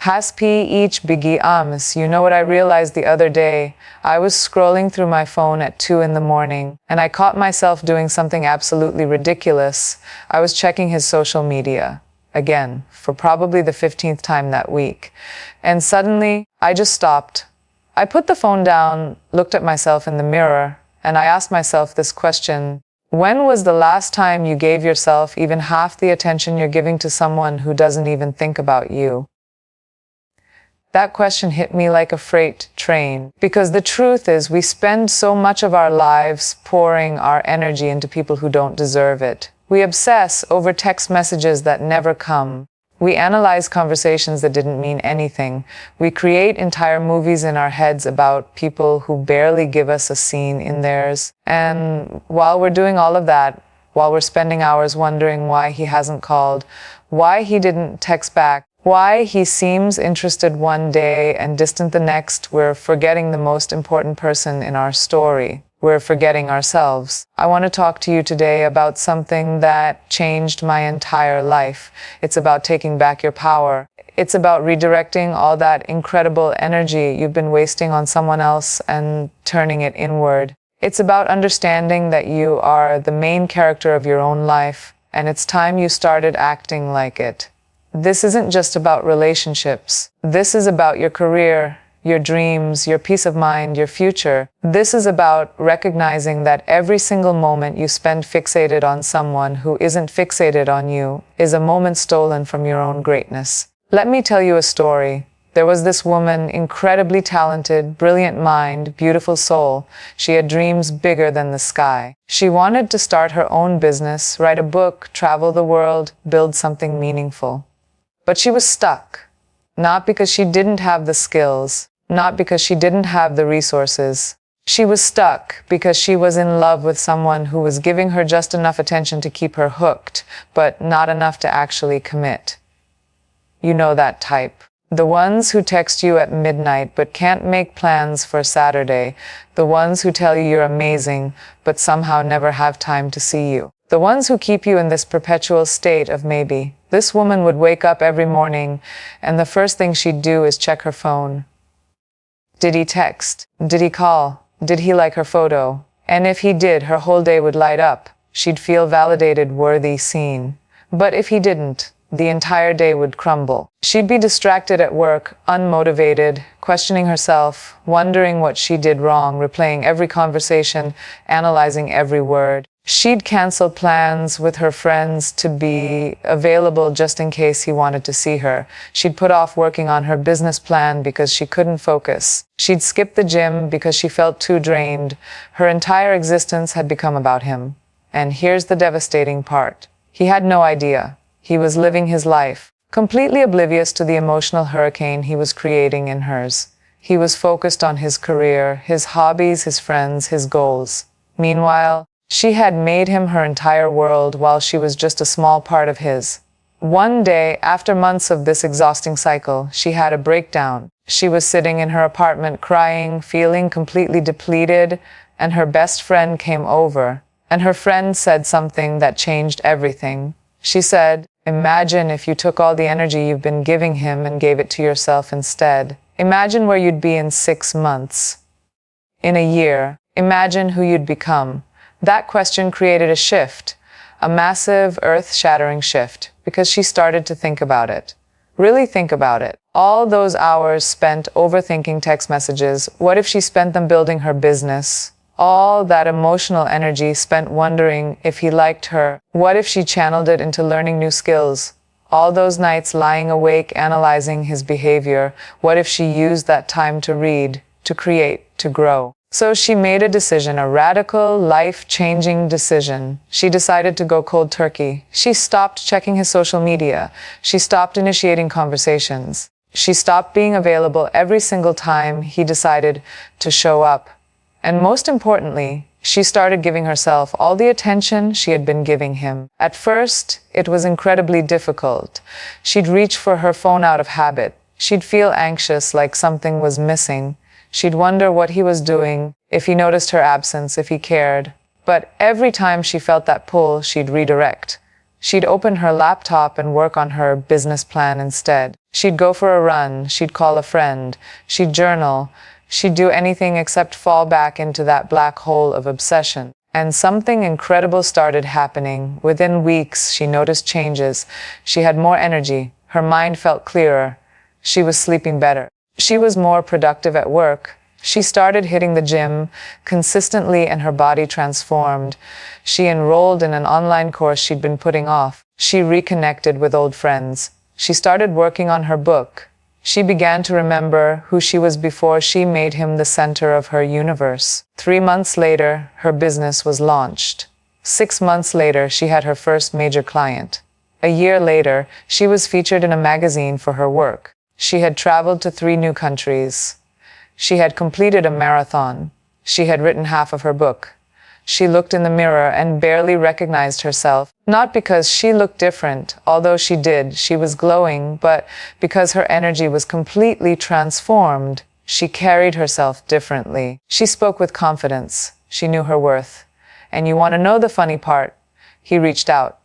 Haspi each biggie amis. You know what I realized the other day? I was scrolling through my phone at 2 in the morning, and I caught myself doing something absolutely ridiculous. I was checking his social media. Again, for probably the 15th time that week. And suddenly, I just stopped. I put the phone down, looked at myself in the mirror, and I asked myself this question. When was the last time you gave yourself even half the attention you're giving to someone who doesn't even think about you? That question hit me like a freight train, because the truth is we spend so much of our lives pouring our energy into people who don't deserve it. We obsess over text messages that never come. We analyze conversations that didn't mean anything. We create entire movies in our heads about people who barely give us a scene in theirs. And while we're doing all of that, while we're spending hours wondering why he hasn't called, why he didn't text back, why he seems interested one day and distant the next, we're forgetting the most important person in our story. We're forgetting ourselves. I want to talk to you today about something that changed my entire life. It's about taking back your power. It's about redirecting all that incredible energy you've been wasting on someone else and turning it inward. It's about understanding that you are the main character of your own life, and it's time you started acting like it. This isn't just about relationships. This is about your career, your dreams, your peace of mind, your future. This is about recognizing that every single moment you spend fixated on someone who isn't fixated on you is a moment stolen from your own greatness. Let me tell you a story. There was this woman, incredibly talented, brilliant mind, beautiful soul. She had dreams bigger than the sky. She wanted to start her own business, write a book, travel the world, build something meaningful. But she was stuck. Not because she didn't have the skills, not because she didn't have the resources. She was stuck because she was in love with someone who was giving her just enough attention to keep her hooked, but not enough to actually commit. You know that type. The ones who text you at midnight but can't make plans for Saturday. The ones who tell you you're amazing but somehow never have time to see you. The ones who keep you in this perpetual state of maybe. This woman would wake up every morning, and the first thing she'd do is check her phone. Did he text? Did he call? Did he like her photo? And if he did, her whole day would light up. She'd feel validated, worthy, seen. But if he didn't, the entire day would crumble. She'd be distracted at work, unmotivated, questioning herself, wondering what she did wrong, replaying every conversation, analyzing every word. She'd cancel plans with her friends to be available just in case he wanted to see her. She'd put off working on her business plan because she couldn't focus. She'd skip the gym because she felt too drained. Her entire existence had become about him. And here's the devastating part. He had no idea. He was living his life, completely oblivious to the emotional hurricane he was creating in hers. He was focused on his career, his hobbies, his friends, his goals. Meanwhile, she had made him her entire world while she was just a small part of his. One day, after months of this exhausting cycle, she had a breakdown. She was sitting in her apartment crying, feeling completely depleted, and her best friend came over. And her friend said something that changed everything. She said, "Imagine if you took all the energy you've been giving him and gave it to yourself instead. Imagine where you'd be in 6 months. In a year. Imagine who you'd become." That question created a shift, a massive, earth-shattering shift, because she started to think about it. Really think about it. All those hours spent overthinking text messages, what if she spent them building her business? All that emotional energy spent wondering if he liked her. What if she channeled it into learning new skills? All those nights lying awake analyzing his behavior, what if she used that time to read, to create, to grow? So she made a decision, a radical, life-changing decision. She decided to go cold turkey. She stopped checking his social media. She stopped initiating conversations. She stopped being available every single time he decided to show up. And most importantly, she started giving herself all the attention she had been giving him. At first, it was incredibly difficult. She'd reach for her phone out of habit. She'd feel anxious, like something was missing. She'd wonder what he was doing, if he noticed her absence, if he cared. But every time she felt that pull, she'd redirect. She'd open her laptop and work on her business plan instead. She'd go for a run, she'd call a friend, she'd journal, she'd do anything except fall back into that black hole of obsession. And something incredible started happening. Within weeks, she noticed changes. She had more energy. Her mind felt clearer. She was sleeping better. She was more productive at work. She started hitting the gym consistently and her body transformed. She enrolled in an online course she'd been putting off. She reconnected with old friends. She started working on her book. She began to remember who she was before she made him the center of her universe. 3 months later, her business was launched. 6 months later, she had her first major client. A year later, she was featured in a magazine for her work. She had traveled to 3 new countries. She had completed a marathon. She had written half of her book. She looked in the mirror and barely recognized herself. Not because she looked different, although she did, she was glowing, but because her energy was completely transformed. She carried herself differently. She spoke with confidence. She knew her worth. And you want to know the funny part? He reached out.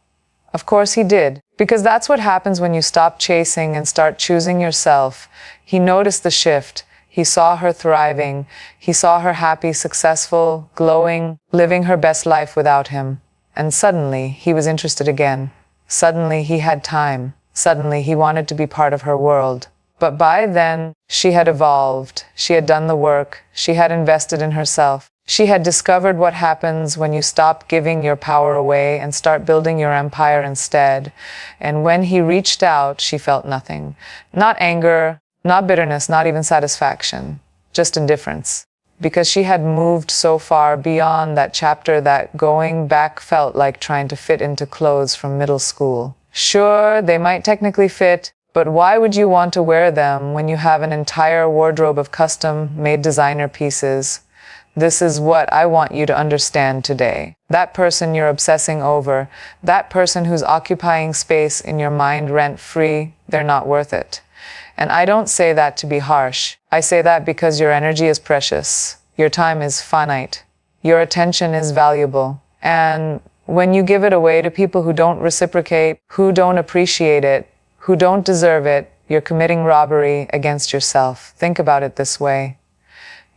Of course he did, because that's what happens when you stop chasing and start choosing yourself. He noticed the shift. He saw her thriving. He saw her happy, successful, glowing, living her best life without him. And suddenly, he was interested again. Suddenly, he had time. Suddenly, he wanted to be part of her world. But by then, she had evolved. She had done the work. She had invested in herself. She had discovered what happens when you stop giving your power away and start building your empire instead. And when he reached out, she felt nothing. Not anger, not bitterness, not even satisfaction, just indifference. Because she had moved so far beyond that chapter that going back felt like trying to fit into clothes from middle school. Sure, they might technically fit, but why would you want to wear them when you have an entire wardrobe of custom-made designer pieces? This is what I want you to understand today. That person you're obsessing over, that person who's occupying space in your mind rent-free, they're not worth it. And I don't say that to be harsh. I say that because your energy is precious. Your time is finite. Your attention is valuable. And when you give it away to people who don't reciprocate, who don't appreciate it, who don't deserve it, you're committing robbery against yourself. Think about it this way.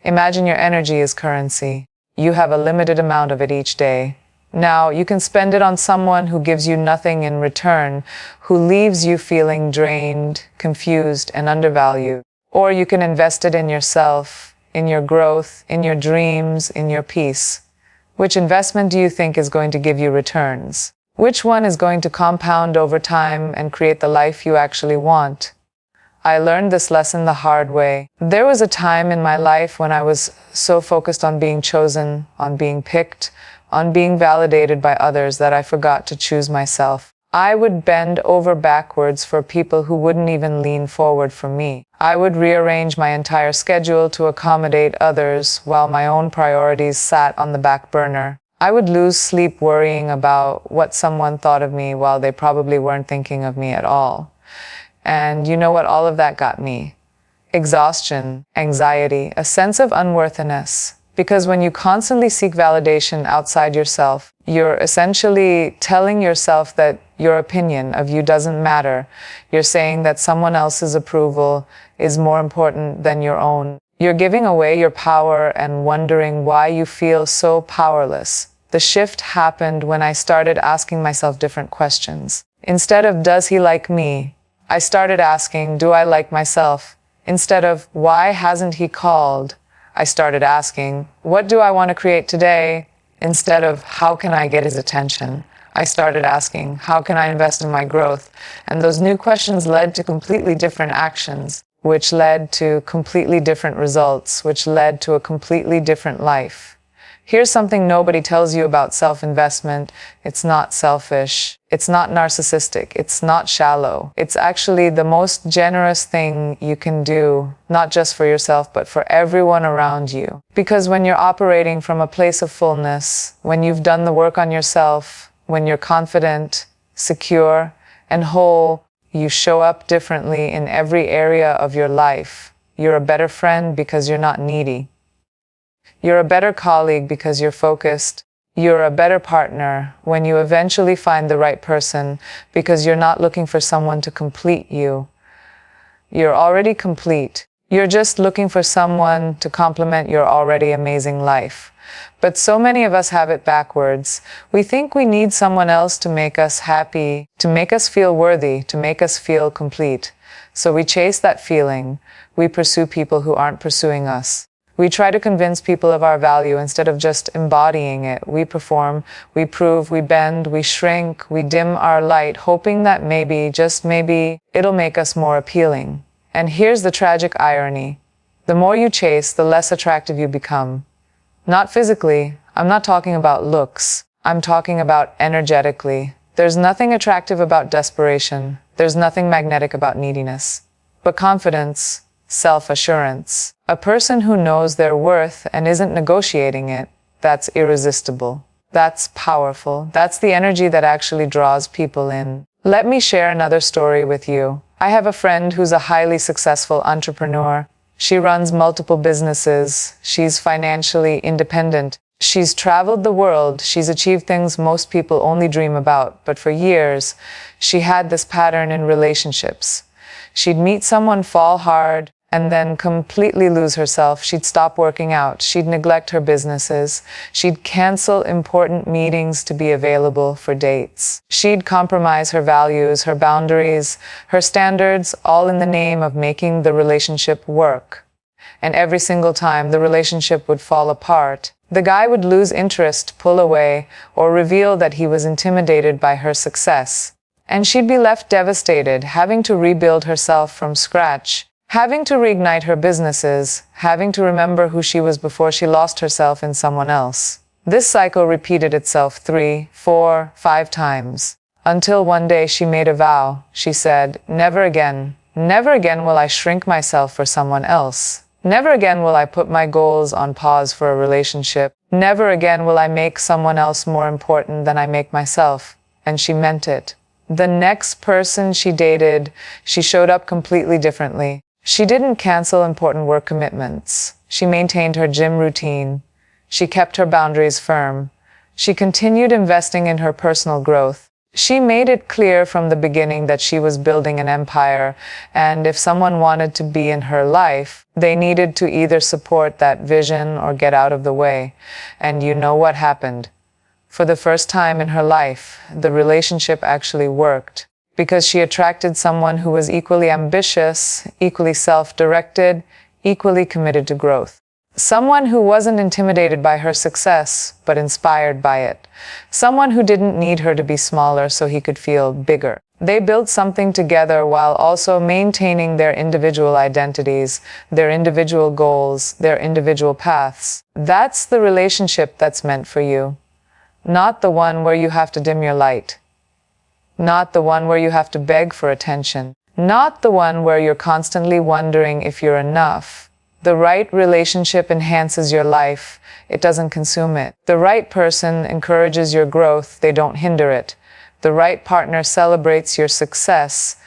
Imagine your energy is currency. You have a limited amount of it each day. Now, you can spend it on someone who gives you nothing in return, who leaves you feeling drained, confused, and undervalued. Or you can invest it in yourself, in your growth, in your dreams, in your peace. Which investment do you think is going to give you returns? Which one is going to compound over time and create the life you actually want? I learned this lesson the hard way. There was a time in my life when I was so focused on being chosen, on being picked, on being validated by others that I forgot to choose myself. I would bend over backwards for people who wouldn't even lean forward for me. I would rearrange my entire schedule to accommodate others while my own priorities sat on the back burner. I would lose sleep worrying about what someone thought of me while they probably weren't thinking of me at all. And you know what all of that got me? Exhaustion, anxiety, a sense of unworthiness. Because when you constantly seek validation outside yourself, you're essentially telling yourself that your opinion of you doesn't matter. You're saying that someone else's approval is more important than your own. You're giving away your power and wondering why you feel so powerless. The shift happened when I started asking myself different questions. Instead of, does he like me? I started asking, do I like myself? Instead of, why hasn't he called? I started asking, what do I want to create today? Instead of, how can I get his attention? I started asking, how can I invest in my growth? And those new questions led to completely different actions, which led to completely different results, which led to a completely different life. Here's something nobody tells you about self-investment. It's not selfish. It's not narcissistic. It's not shallow. It's actually the most generous thing you can do, not just for yourself, but for everyone around you. Because when you're operating from a place of fullness, when you've done the work on yourself, when you're confident, secure, and whole, you show up differently in every area of your life. You're a better friend because you're not needy. You're a better colleague because you're focused. You're a better partner when you eventually find the right person because you're not looking for someone to complete you. You're already complete. You're just looking for someone to complement your already amazing life. But so many of us have it backwards. We think we need someone else to make us happy, to make us feel worthy, to make us feel complete. So we chase that feeling. We pursue people who aren't pursuing us. We try to convince people of our value instead of just embodying it. We perform, we prove, we bend, we shrink, we dim our light, hoping that maybe, just maybe, it'll make us more appealing. And here's the tragic irony. The more you chase, the less attractive you become. Not physically. I'm not talking about looks. I'm talking about energetically. There's nothing attractive about desperation. There's nothing magnetic about neediness. But confidence, self-assurance, a person who knows their worth and isn't negotiating it, that's irresistible. That's powerful. That's the energy that actually draws people in. Let me share another story with you. I have a friend who's a highly successful entrepreneur. She runs multiple businesses. She's financially independent. She's traveled the world. She's achieved things most people only dream about. But for years, she had this pattern in relationships. She'd meet someone, fall hard, and then completely lose herself. She'd stop working out. She'd neglect her businesses. She'd cancel important meetings to be available for dates. She'd compromise her values, her boundaries, her standards, all in the name of making the relationship work. And every single time the relationship would fall apart, the guy would lose interest, pull away, or reveal that he was intimidated by her success. And she'd be left devastated, having to rebuild herself from scratch, having to reignite her businesses, having to remember who she was before she lost herself in someone else. This cycle repeated itself 3, 4, 5 times, until one day she made a vow. She said, never again will I shrink myself for someone else. Never again will I put my goals on pause for a relationship. Never again will I make someone else more important than I make myself. And she meant it. The next person she dated, she showed up completely differently. She didn't cancel important work commitments. She maintained her gym routine. She kept her boundaries firm. She continued investing in her personal growth. She made it clear from the beginning that she was building an empire, and if someone wanted to be in her life, they needed to either support that vision or get out of the way. And you know what happened? For the first time in her life, the relationship actually worked, because she attracted someone who was equally ambitious, equally self-directed, equally committed to growth. Someone who wasn't intimidated by her success, but inspired by it. Someone who didn't need her to be smaller so he could feel bigger. They built something together while also maintaining their individual identities, their individual goals, their individual paths. That's the relationship that's meant for you. Not the one where you have to dim your light. Not the one where you have to beg for attention. Not the one where you're constantly wondering if you're enough. The right relationship enhances your life. It doesn't consume it. The right person encourages your growth. They don't hinder it. The right partner celebrates your success.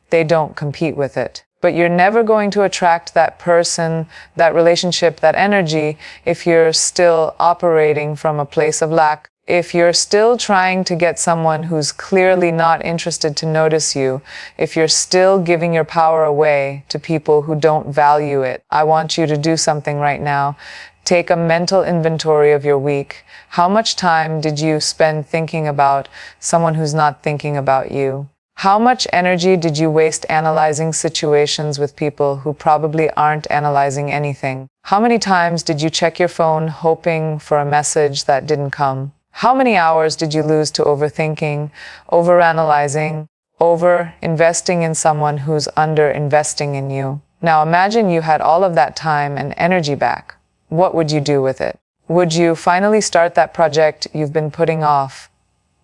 They don't compete with it. But you're never going to attract that person, that relationship, that energy if you're still operating from a place of lack. If you're still trying to get someone who's clearly not interested to notice you, if you're still giving your power away to people who don't value it, I want you to do something right now. Take a mental inventory of your week. How much time did you spend thinking about someone who's not thinking about you? How much energy did you waste analyzing situations with people who probably aren't analyzing anything? How many times did you check your phone hoping for a message that didn't come? How many hours did you lose to overthinking, overanalyzing, over-investing in someone who's under-investing in you? Now imagine you had all of that time and energy back. What would you do with it? Would you finally start that project you've been putting off?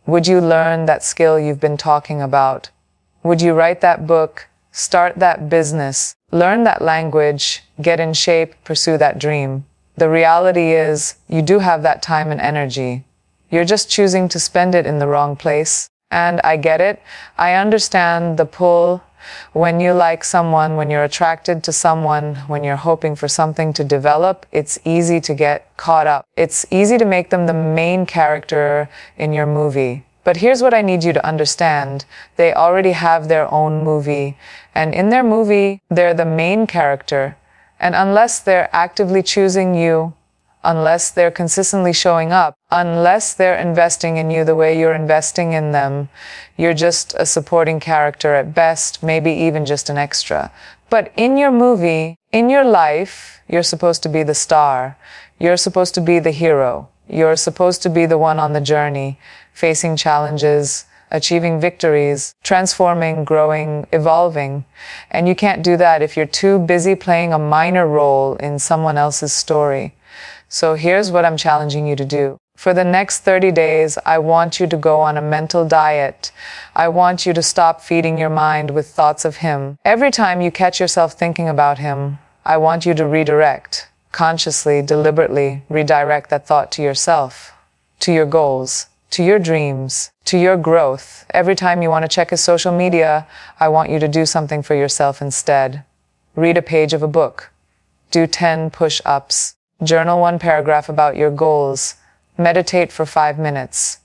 Would you learn that skill you've been talking about? Would you write that book, start that business, learn that language, get in shape, pursue that dream? The reality is, you do have that time and energy. You're just choosing to spend it in the wrong place. And I get it. I understand the pull when you like someone, when you're attracted to someone, when you're hoping for something to develop. It's easy to get caught up. It's easy to make them the main character in your movie. But here's what I need you to understand. They already have their own movie, and in their movie, they're the main character. And unless they're actively choosing you, unless they're consistently showing up, unless they're investing in you the way you're investing in them, you're just a supporting character at best, maybe even just an extra. But in your movie, in your life, you're supposed to be the star. You're supposed to be the hero. You're supposed to be the one on the journey, facing challenges, achieving victories, transforming, growing, evolving. And you can't do that if you're too busy playing a minor role in someone else's story. So here's what I'm challenging you to do. For the next 30 days, I want you to go on a mental diet. I want you to stop feeding your mind with thoughts of him. Every time you catch yourself thinking about him, I want you to redirect. Consciously, deliberately redirect that thought to yourself, to your goals, to your dreams, to your growth. Every time you want to check his social media, I want you to do something for yourself instead. Read a page of a book. Do 10 push-ups. Journal 1 paragraph about your goals. Meditate for 5 minutes.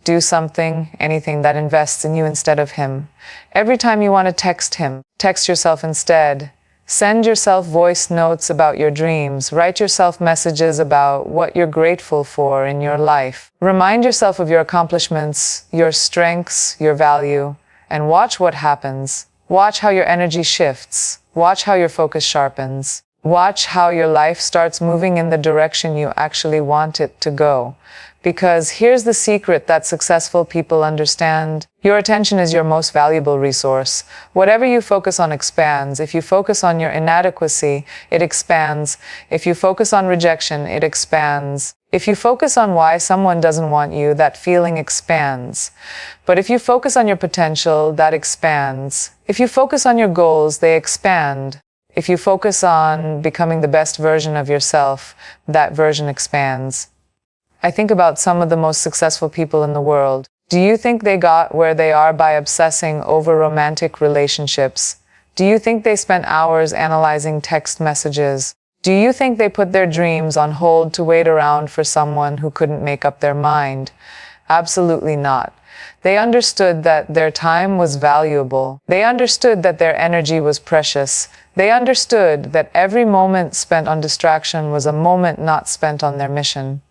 Do something, anything that invests in you instead of him. Every time you want to text him, text yourself instead. Send yourself voice notes about your dreams. Write yourself messages about what you're grateful for in your life. Remind yourself of your accomplishments, your strengths, your value, and watch what happens. Watch how your energy shifts. Watch how your focus sharpens. Watch how your life starts moving in the direction you actually want it to go. Because here's the secret that successful people understand. Your attention is your most valuable resource. Whatever you focus on expands. If you focus on your inadequacy, it expands. If you focus on rejection, it expands. If you focus on why someone doesn't want you, that feeling expands. But if you focus on your potential, that expands. If you focus on your goals, they expand. If you focus on becoming the best version of yourself, that version expands. I think about some of the most successful people in the world. Do you think they got where they are by obsessing over romantic relationships? Do you think they spent hours analyzing text messages? Do you think they put their dreams on hold to wait around for someone who couldn't make up their mind? Absolutely not. They understood that their time was valuable. They understood that their energy was precious. They understood that every moment spent on distraction was a moment not spent on their mission.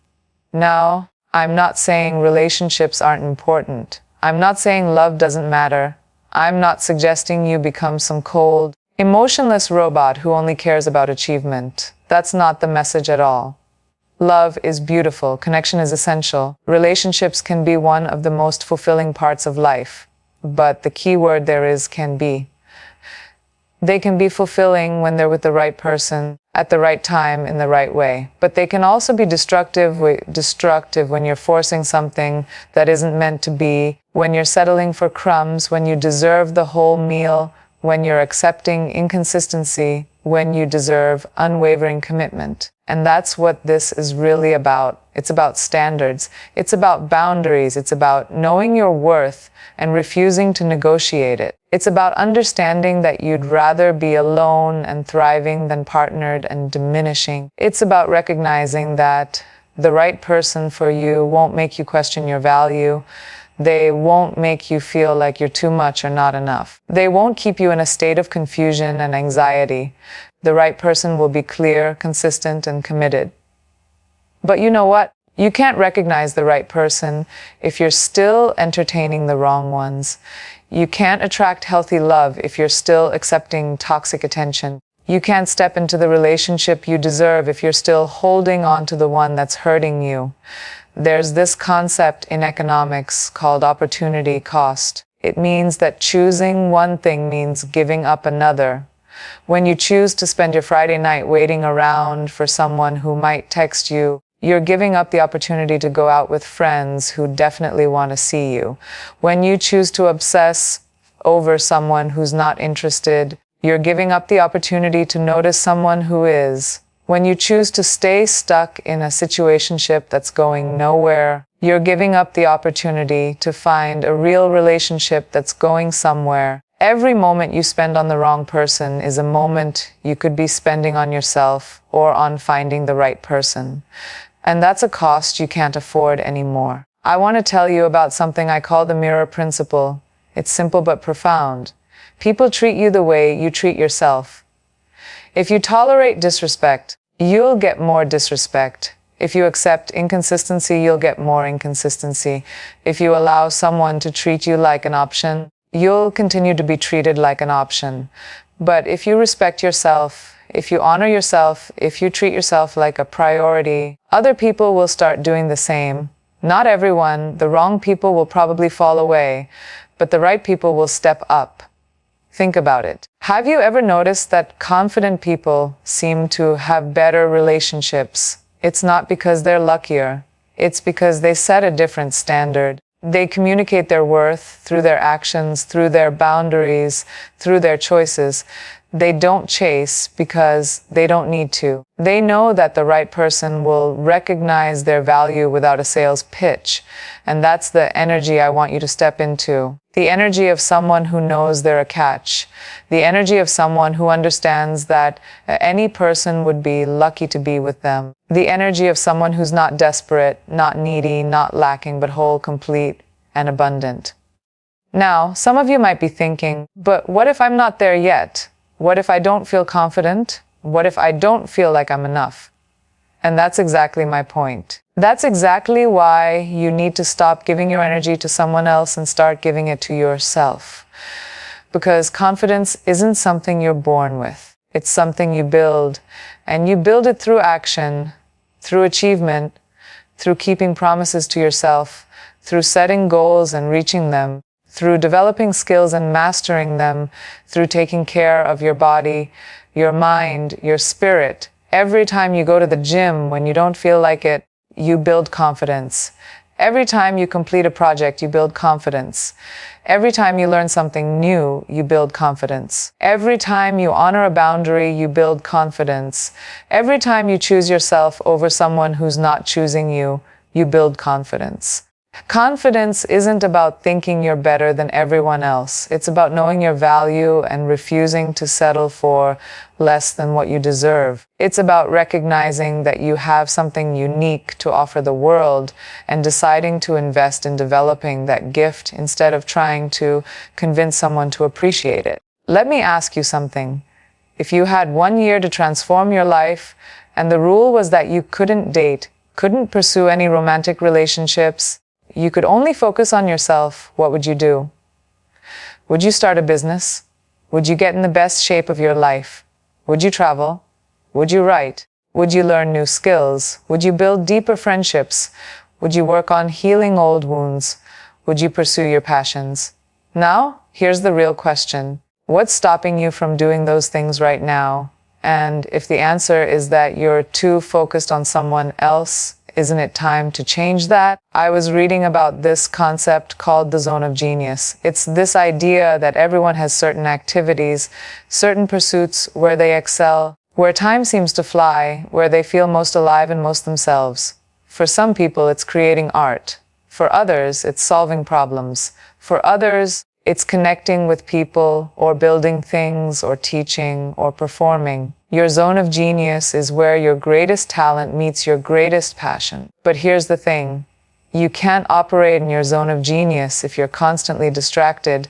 Now, I'm not saying relationships aren't important. I'm not saying love doesn't matter. I'm not suggesting you become some cold, emotionless robot who only cares about achievement. That's not the message at all. Love is beautiful. Connection is essential. Relationships can be one of the most fulfilling parts of life. But the key word there is can be. They can be fulfilling when they're with the right person, at the right time, in the right way. But they can also be destructive when you're forcing something that isn't meant to be, when you're settling for crumbs, when you deserve the whole meal, when you're accepting inconsistency, when you deserve unwavering commitment. And that's what this is really about. It's about standards. It's about boundaries. It's about knowing your worth and refusing to negotiate it. It's about understanding that you'd rather be alone and thriving than partnered and diminishing. It's about recognizing that the right person for you won't make you question your value. They won't make you feel like you're too much or not enough. They won't keep you in a state of confusion and anxiety. The right person will be clear, consistent, and committed. But you know what? You can't recognize the right person if you're still entertaining the wrong ones. You can't attract healthy love if you're still accepting toxic attention. You can't step into the relationship you deserve if you're still holding on to the one that's hurting you. There's this concept in economics called opportunity cost. It means that choosing one thing means giving up another. When you choose to spend your Friday night waiting around for someone who might text you, you're giving up the opportunity to go out with friends who definitely want to see you. When you choose to obsess over someone who's not interested, you're giving up the opportunity to notice someone who is. When you choose to stay stuck in a situationship that's going nowhere, you're giving up the opportunity to find a real relationship that's going somewhere. Every moment you spend on the wrong person is a moment you could be spending on yourself or on finding the right person. And that's a cost you can't afford anymore. I want to tell you about something I call the mirror principle. It's simple but profound. People treat you the way you treat yourself. If you tolerate disrespect, you'll get more disrespect. If you accept inconsistency, you'll get more inconsistency. If you allow someone to treat you like an option, you'll continue to be treated like an option. But if you respect yourself, if you honor yourself, if you treat yourself like a priority, other people will start doing the same. Not everyone, the wrong people will probably fall away, but the right people will step up. Think about it. Have you ever noticed that confident people seem to have better relationships? It's not because they're luckier. It's because they set a different standard. They communicate their worth through their actions, through their boundaries, through their choices. They don't chase because they don't need to. They know that the right person will recognize their value without a sales pitch. And that's the energy I want you to step into. The energy of someone who knows they're a catch. The energy of someone who understands that any person would be lucky to be with them. The energy of someone who's not desperate, not needy, not lacking, but whole, complete, and abundant. Now, some of you might be thinking, but what if I'm not there yet? What if I don't feel confident? What if I don't feel like I'm enough? And that's exactly my point. That's exactly why you need to stop giving your energy to someone else and start giving it to yourself. Because confidence isn't something you're born with. It's something you build. And you build it through action, through achievement, through keeping promises to yourself, through setting goals and reaching them, through developing skills and mastering them, through taking care of your body, your mind, your spirit. Every time you go to the gym when you don't feel like it, you build confidence. Every time you complete a project, you build confidence. Every time you learn something new, you build confidence. Every time you honor a boundary, you build confidence. Every time you choose yourself over someone who's not choosing you, you build confidence. Confidence isn't about thinking you're better than everyone else. It's about knowing your value and refusing to settle for less than what you deserve. It's about recognizing that you have something unique to offer the world and deciding to invest in developing that gift instead of trying to convince someone to appreciate it. Let me ask you something. If you had 1 year to transform your life and the rule was that you couldn't date, couldn't pursue any romantic relationships, you could only focus on yourself, what would you do? Would you start a business? Would you get in the best shape of your life? Would you travel? Would you write? Would you learn new skills? Would you build deeper friendships? Would you work on healing old wounds? Would you pursue your passions? Now, here's the real question. What's stopping you from doing those things right now? And if the answer is that you're too focused on someone else, isn't it time to change that? I was reading about this concept called the zone of genius. It's this idea that everyone has certain activities, certain pursuits where they excel, where time seems to fly, where they feel most alive and most themselves. For some people, it's creating art. For others, it's solving problems. For others, it's connecting with people or building things or teaching or performing. Your zone of genius is where your greatest talent meets your greatest passion. But here's the thing. You can't operate in your zone of genius if you're constantly distracted.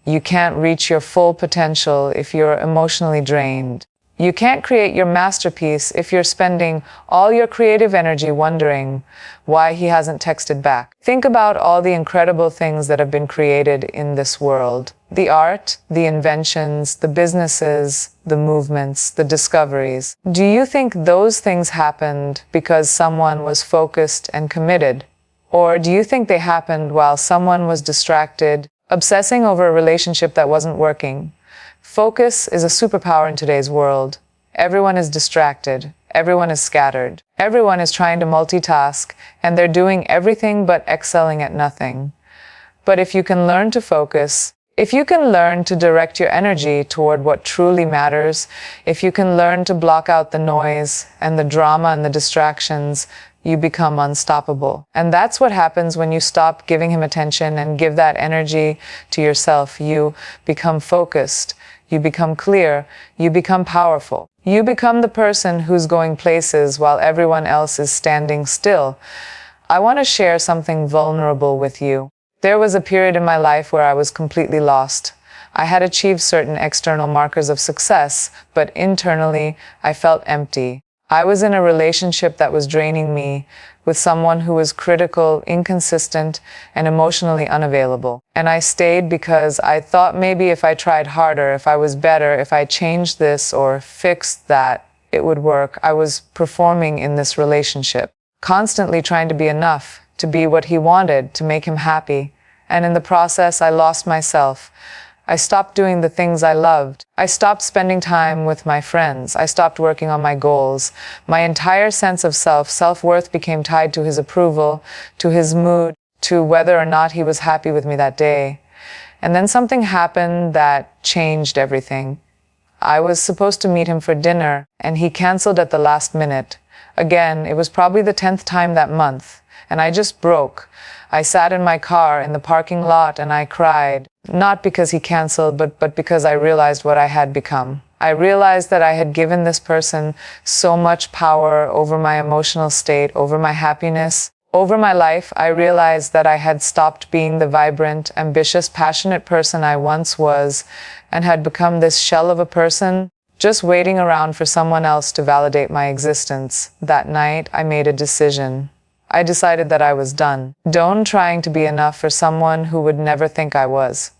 You can't reach your full potential if you're emotionally drained. You can't create your masterpiece if you're spending all your creative energy wondering why he hasn't texted back. Think about all the incredible things that have been created in this world. The art, the inventions, the businesses, the movements, the discoveries. Do you think those things happened because someone was focused and committed? Or do you think they happened while someone was distracted, obsessing over a relationship that wasn't working? Focus is a superpower in today's world. Everyone is distracted. Everyone is scattered. Everyone is trying to multitask, and they're doing everything but excelling at nothing. But if you can learn to focus, if you can learn to direct your energy toward what truly matters, if you can learn to block out the noise and the drama and the distractions, you become unstoppable. And that's what happens when you stop giving him attention and give that energy to yourself. You become focused. You become clear. You become powerful. You become the person who's going places while everyone else is standing still. I want to share something vulnerable with you. There was a period in my life where I was completely lost. I had achieved certain external markers of success, but internally, I felt empty. I was in a relationship that was draining me, with someone who was critical, inconsistent, and emotionally unavailable. And I stayed because I thought maybe if I tried harder, if I was better, if I changed this or fixed that, it would work. I was performing in this relationship, constantly trying to be enough, to be what he wanted, to make him happy. And in the process, I lost myself. I stopped doing the things I loved. I stopped spending time with my friends. I stopped working on my goals. My entire sense of self-worth became tied to his approval, to his mood, to whether or not he was happy with me that day. And then something happened that changed everything. I was supposed to meet him for dinner, and he canceled at the last minute. Again, it was probably the 10th time that month, and I just broke. I sat in my car in the parking lot and I cried, not because he canceled, but because I realized what I had become. I realized that I had given this person so much power over my emotional state, over my happiness, over my life. I realized that I had stopped being the vibrant, ambitious, passionate person I once was, and had become this shell of a person, just waiting around for someone else to validate my existence. That night, I made a decision. I decided that I was done. Done trying to be enough for someone who would never think I was.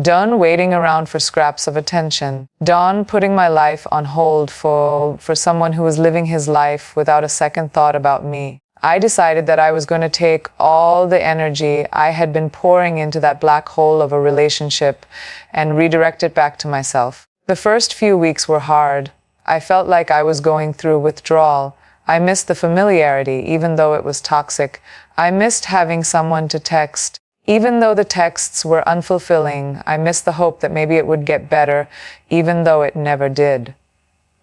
Done waiting around for scraps of attention. Done putting my life on hold for someone who was living his life without a second thought about me. I decided that I was going to take all the energy I had been pouring into that black hole of a relationship and redirect it back to myself. The first few weeks were hard. I felt like I was going through withdrawal. I missed the familiarity, even though it was toxic. I missed having someone to text. Even though the texts were unfulfilling, I missed the hope that maybe it would get better, even though it never did.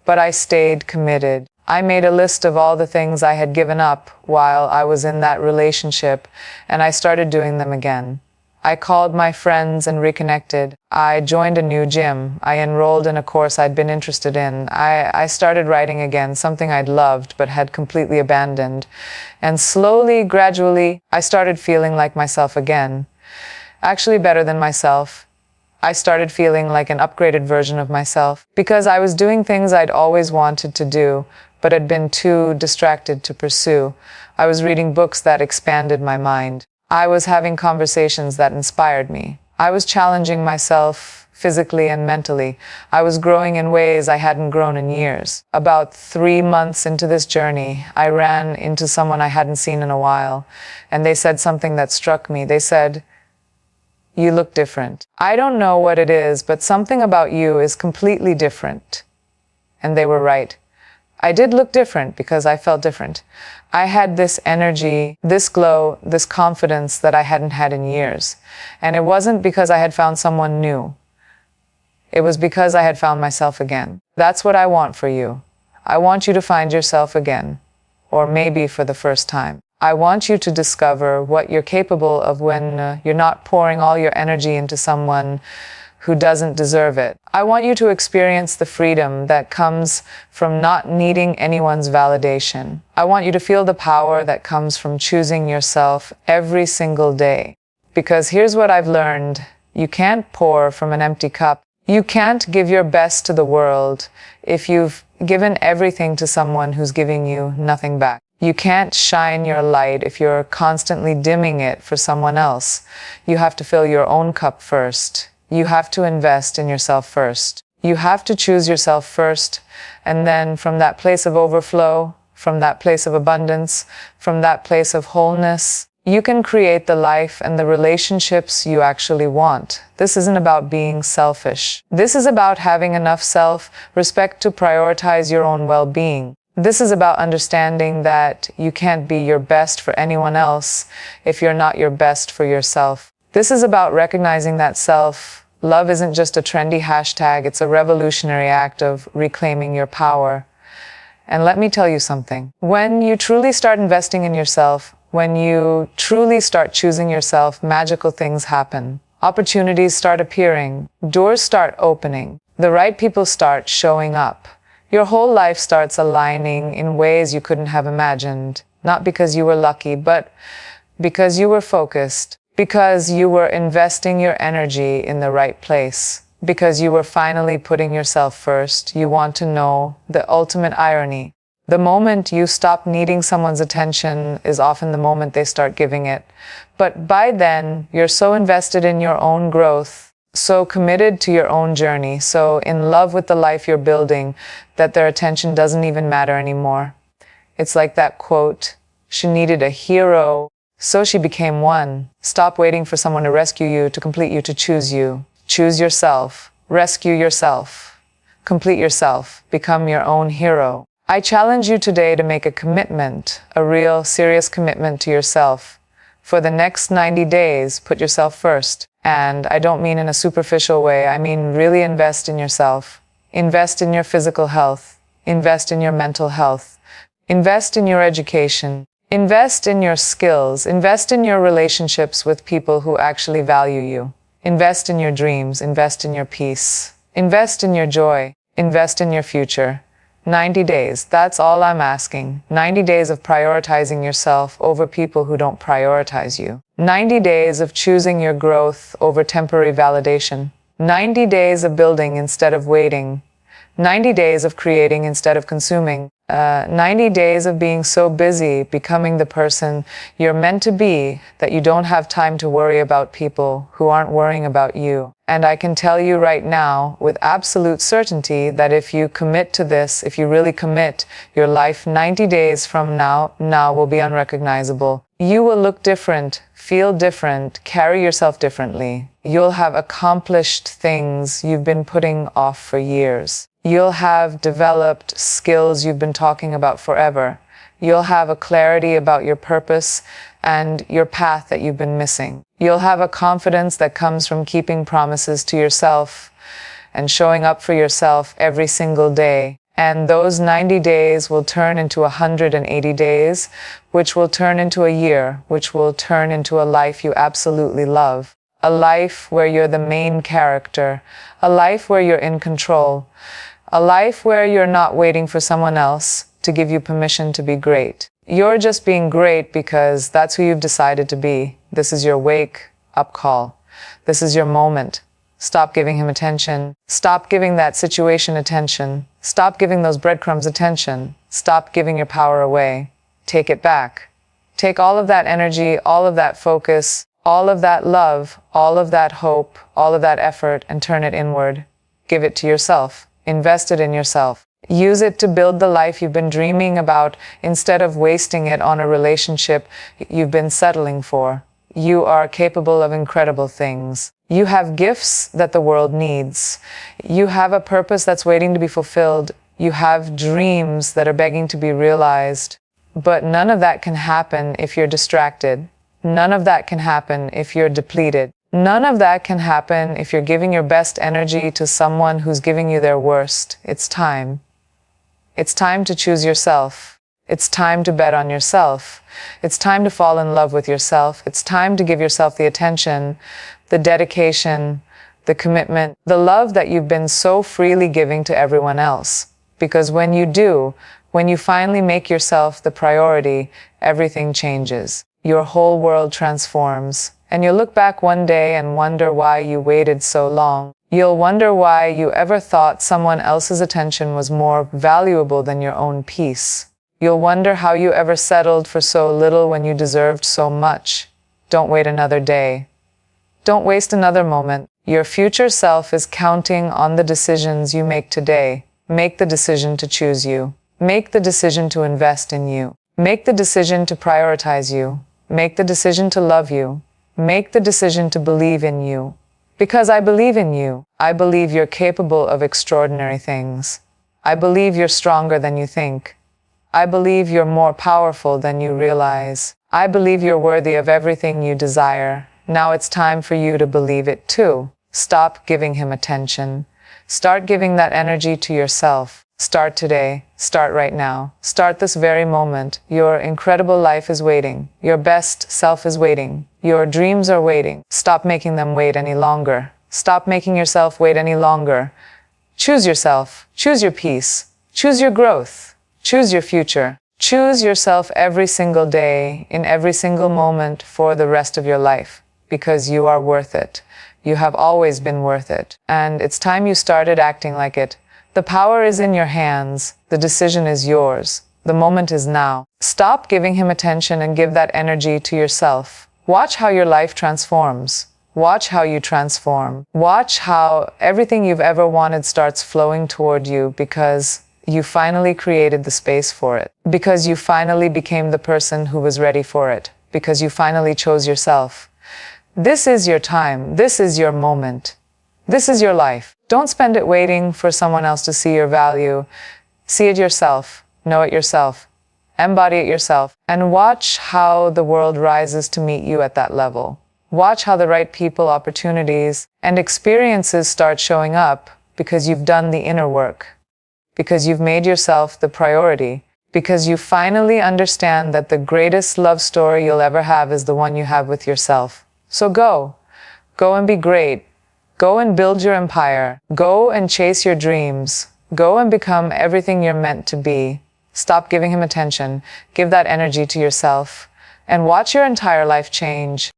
But I stayed committed. I made a list of all the things I had given up while I was in that relationship, and I started doing them again. I called my friends and reconnected. I joined a new gym. I enrolled in a course I'd been interested in. I started writing again, something I'd loved but had completely abandoned. And slowly, gradually, I started feeling like myself again. Actually better than myself. I started feeling like an upgraded version of myself because I was doing things I'd always wanted to do but had been too distracted to pursue. I was reading books that expanded my mind. I was having conversations that inspired me. I was challenging myself physically and mentally. I was growing in ways I hadn't grown in years. About 3 months into this journey, I ran into someone I hadn't seen in a while, and they said something that struck me. They said, "You look different. I don't know what it is, but something about you is completely different." And they were right. I did look different because I felt different. I had this energy, this glow, this confidence that I hadn't had in years. And it wasn't because I had found someone new. It was because I had found myself again. That's what I want for you. I want you to find yourself again, or maybe for the first time. I want you to discover what you're capable of when you're not pouring all your energy into someone who doesn't deserve it. I want you to experience the freedom that comes from not needing anyone's validation. I want you to feel the power that comes from choosing yourself every single day. Because here's what I've learned. You can't pour from an empty cup. You can't give your best to the world if you've given everything to someone who's giving you nothing back. You can't shine your light if you're constantly dimming it for someone else. You have to fill your own cup first. You have to invest in yourself first. You have to choose yourself first, and then from that place of overflow, from that place of abundance, from that place of wholeness, you can create the life and the relationships you actually want. This isn't about being selfish. This is about having enough self-respect to prioritize your own well-being. This is about understanding that you can't be your best for anyone else if you're not your best for yourself. This is about recognizing that self-love isn't just a trendy hashtag, it's a revolutionary act of reclaiming your power. And let me tell you something. When you truly start investing in yourself, when you truly start choosing yourself, magical things happen. Opportunities start appearing. Doors start opening. The right people start showing up. Your whole life starts aligning in ways you couldn't have imagined. Not because you were lucky, but because you were focused. Because you were investing your energy in the right place. Because you were finally putting yourself first. You want to know the ultimate irony. The moment you stop needing someone's attention is often the moment they start giving it. But by then, you're so invested in your own growth, so committed to your own journey, so in love with the life you're building, that their attention doesn't even matter anymore. It's like that quote, "She needed a hero, so she became one." Stop waiting for someone to rescue you, to complete you, to choose you. Choose yourself. Rescue yourself. Complete yourself. Become your own hero. I challenge you today to make a commitment, a real, serious commitment to yourself. For the next 90 days, put yourself first. And I don't mean in a superficial way. I mean really invest in yourself. Invest in your physical health. Invest in your mental health. Invest in your education. Invest in your skills. Invest in your relationships with people who actually value you. Invest in your dreams. Invest in your peace. Invest in your joy. Invest in your future. 90 days, that's all I'm asking. 90 days of prioritizing yourself over people who don't prioritize you. 90 days of choosing your growth over temporary validation. 90 days of building instead of waiting. 90 days of creating instead of consuming. 90 days of being so busy becoming the person you're meant to be that you don't have time to worry about people who aren't worrying about you. And I can tell you right now with absolute certainty that if you commit to this, if you really commit, your life 90 days from now will be unrecognizable. You will look different, feel different, carry yourself differently. You'll have accomplished things you've been putting off for years. You'll have developed skills you've been talking about forever. You'll have a clarity about your purpose and your path that you've been missing. You'll have a confidence that comes from keeping promises to yourself and showing up for yourself every single day. And those 90 days will turn into 180 days, which will turn into a year, which will turn into a life you absolutely love. A life where you're the main character. A life where you're in control. A life where you're not waiting for someone else to give you permission to be great. You're just being great because that's who you've decided to be. This is your wake-up call. This is your moment. Stop giving him attention. Stop giving that situation attention. Stop giving those breadcrumbs attention. Stop giving your power away. Take it back. Take all of that energy, all of that focus, all of that love, all of that hope, all of that effort, and turn it inward. Give it to yourself. Invest it in yourself. Use it to build the life you've been dreaming about instead of wasting it on a relationship you've been settling for. You are capable of incredible things. You have gifts that the world needs. You have a purpose that's waiting to be fulfilled. You have dreams that are begging to be realized. But none of that can happen if you're distracted. None of that can happen if you're depleted. None of that can happen if you're giving your best energy to someone who's giving you their worst. It's time. It's time to choose yourself. It's time to bet on yourself. It's time to fall in love with yourself. It's time to give yourself the attention, the dedication, the commitment, the love that you've been so freely giving to everyone else. Because when you do, when you finally make yourself the priority, everything changes. Your whole world transforms. And you'll look back one day and wonder why you waited so long. You'll wonder why you ever thought someone else's attention was more valuable than your own peace. You'll wonder how you ever settled for so little when you deserved so much. Don't wait another day. Don't waste another moment. Your future self is counting on the decisions you make today. Make the decision to choose you. Make the decision to invest in you. Make the decision to prioritize you. Make the decision to love you. Make the decision to believe in you. Because I believe in you. I believe you're capable of extraordinary things. I believe you're stronger than you think. I believe you're more powerful than you realize. I believe you're worthy of everything you desire. Now it's time for you to believe it too. Stop giving him attention. Start giving that energy to yourself. Start today. Start right now. Start this very moment. Your incredible life is waiting. Your best self is waiting. Your dreams are waiting. Stop making them wait any longer. Stop making yourself wait any longer. Choose yourself. Choose your peace. Choose your growth. Choose your future. Choose yourself every single day, in every single moment for the rest of your life, because you are worth it. You have always been worth it. And it's time you started acting like it. The power is in your hands. The decision is yours. The moment is now. Stop giving him attention and give that energy to yourself. Watch how your life transforms. Watch how you transform. Watch how everything you've ever wanted starts flowing toward you because you finally created the space for it. Because you finally became the person who was ready for it. Because you finally chose yourself. This is your time. This is your moment. This is your life. Don't spend it waiting for someone else to see your value. See it yourself. Know it yourself. Embody it yourself. And watch how the world rises to meet you at that level. Watch how the right people, opportunities, and experiences start showing up because you've done the inner work. Because you've made yourself the priority. Because you finally understand that the greatest love story you'll ever have is the one you have with yourself. So go. Go and be great. Go and build your empire. Go and chase your dreams. Go and become everything you're meant to be. Stop giving him attention. Give that energy to yourself. And watch your entire life change.